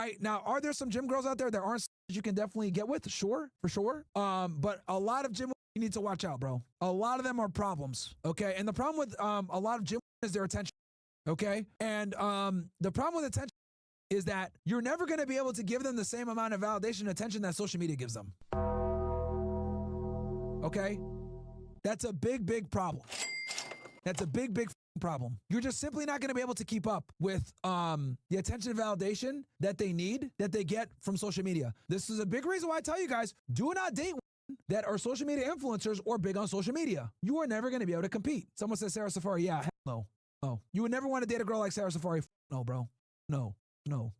Right now, are there some gym girls out there that aren't you can definitely get with? Sure, for sure. But a lot of gym you need to watch out, bro. A lot of them are problems. Okay, and the problem with a lot of gym is their attention. Okay, and the problem with attention is that you're never going to be able to give them the same amount of validation and attention that social media gives them. Okay, that's a big problem. That's a big problem. You're just simply not going to be able to keep up with the attention and validation that they need, that they get from social media. This is a big reason why I tell you guys, do not date women that are social media influencers or big on social media. You are never going to be able to compete. Someone says Sarah Safari. Yeah, hell no. No. You would never want to date a girl like Sarah Safari. No, bro. No.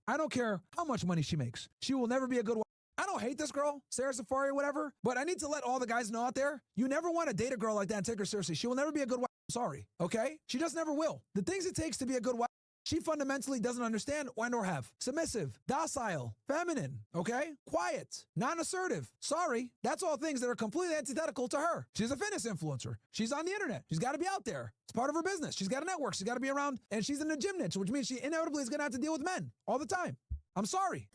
I don't care how much money she makes. She will never be a good wife. I don't hate this girl, Sarah Safari or whatever, but I need to let all the guys know out there, you never want to date a girl like that and take her seriously. She will never be a good wife. I'm sorry, okay? She just never will. The things it takes to be a good wife, she fundamentally doesn't understand or have. Submissive, docile, feminine, okay? Quiet, non-assertive. Sorry, that's all things that are completely antithetical to her. She's a fitness influencer. She's on the internet. She's got to be out there. It's part of her business. She's got a network. She's got to be around, and she's in the gym niche, which means she inevitably is going to have to deal with men all the time. I'm sorry.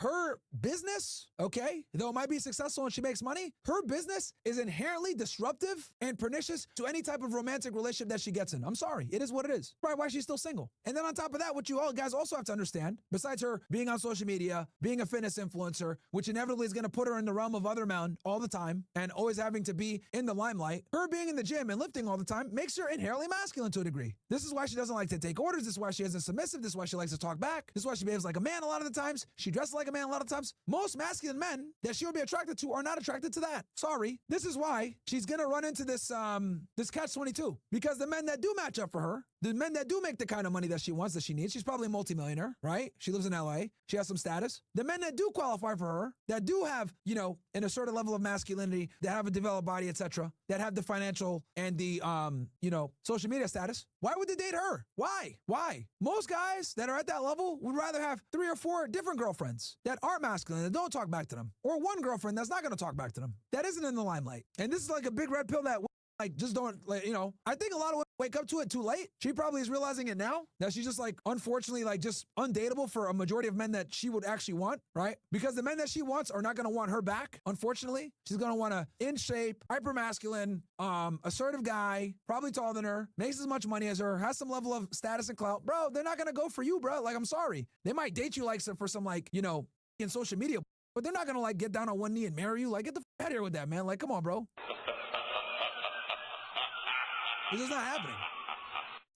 Her business, okay, though it might be successful and she makes money, her business is inherently disruptive and pernicious to any type of romantic relationship that she gets in. I'm sorry. It is what it is. Right, why she's still single. And then on top of that, what you all guys also have to understand, besides her being on social media, being a fitness influencer, which inevitably is going to put her in the realm of other men all the time and always having to be in the limelight, her being in the gym and lifting all the time makes her inherently masculine to a degree. This is why she doesn't like to take orders. This is why she isn't submissive. This is why she likes to talk back. This is why she behaves like a man a lot of the times. She dresses like a man a lot of times. Most masculine men that she would be attracted to are not attracted to that. Sorry. This is why she's going to run into this catch-22. Because the men that do match up for her, the men that do make the kind of money that she wants, that she needs, she's probably a multimillionaire, right? She lives in LA. She has some status. The men that do qualify for her, that do have, an assertive level of masculinity, that have a developed body, etc., that have the financial and the, social media status, why would they date her? Why? Most guys that are at that level would rather have 3 or 4 different girlfriends that aren't masculine and don't talk back to them. Or one girlfriend that's not going to talk back to them. That isn't in the limelight. And this is like a big red pill that just don't, I think a lot of women wake up to it too late. She probably is realizing it now, that she's just unfortunately, just undateable for a majority of men that she would actually want, right? Because the men that she wants are not going to want her back, unfortunately. She's going to want a in shape, hyper masculine, assertive guy, probably taller than her, makes as much money as her, has some level of status and clout. Bro, they're not going to go for you, bro. I'm sorry. They might date you for some in social media, but they're not going to get down on one knee and marry you. Get the out of here with that, man. Come on, bro. It's just not happening.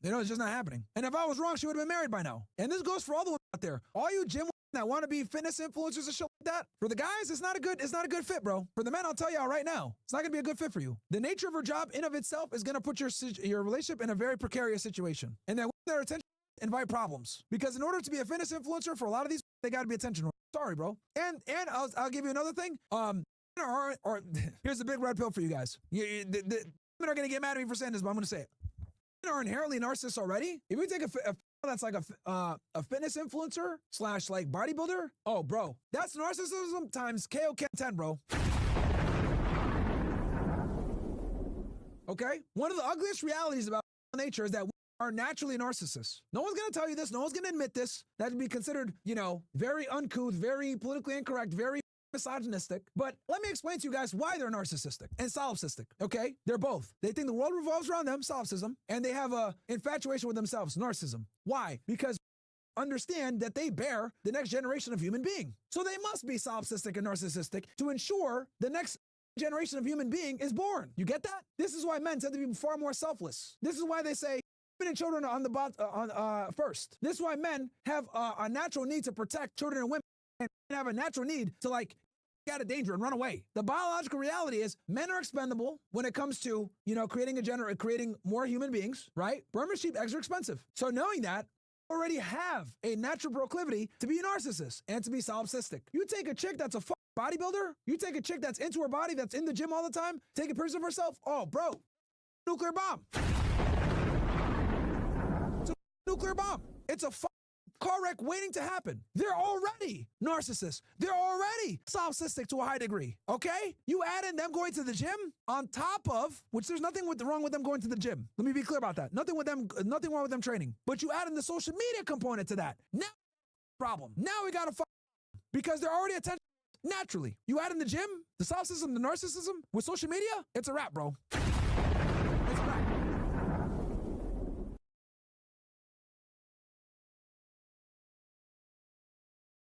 It's just not happening. And if I was wrong, she would have been married by now. And this goes for all the women out there. All you gym women that want to be fitness influencers and shit like that. For the guys, it's not a good fit, bro. For the men, I'll tell y'all right now, it's not going to be a good fit for you. The nature of her job in of itself is going to put your relationship in a very precarious situation. And then their attention invite problems. Because in order to be a fitness influencer for a lot of these, they got to be attention. Sorry, bro. And I'll give you another thing. Here's a big red pill for you guys. Women are going to get mad at me for saying this, but I'm going to say it. Women are inherently narcissists already. If we take a that's a fitness influencer / bodybuilder, oh, bro, that's narcissism times KO 10, bro. Okay? One of the ugliest realities about nature is that we are naturally narcissists. No one's going to tell you this. No one's going to admit this. That would be considered, very uncouth, very politically incorrect, very misogynistic. But let me explain to you guys why they're narcissistic and solipsistic, okay? They're both. They think the world revolves around them, solipsism, and they have a infatuation with themselves, narcissism. Why? Because understand that they bear the next generation of human being. So they must be solipsistic and narcissistic to ensure the next generation of human being is born. You get that? This is why men tend to be far more selfless. This is why they say women and children are on the first. This is why men have a natural need to protect children and women, and have a natural need to get out of danger and run away. The biological reality is men are expendable when it comes to, creating more human beings, right? Sperm and sheep eggs are expensive. So knowing that, already have a natural proclivity to be a narcissist and to be solipsistic. You take a chick that's a bodybuilder, you take a chick that's into her body, that's in the gym all the time, taking pictures of herself, oh, bro, nuclear bomb. It's a nuclear bomb. It's a car wreck waiting to happen. They're already narcissists. They're already solipsistic to a high degree, okay? You add in them going to the gym on top of, which there's nothing wrong with them going to the gym. Let me be clear about that. Nothing wrong with them training. But you add in the social media component to that. Now, problem. Now we got a because they're already attention naturally. You add in the gym, the solid system, the narcissism with social media, it's a wrap, bro.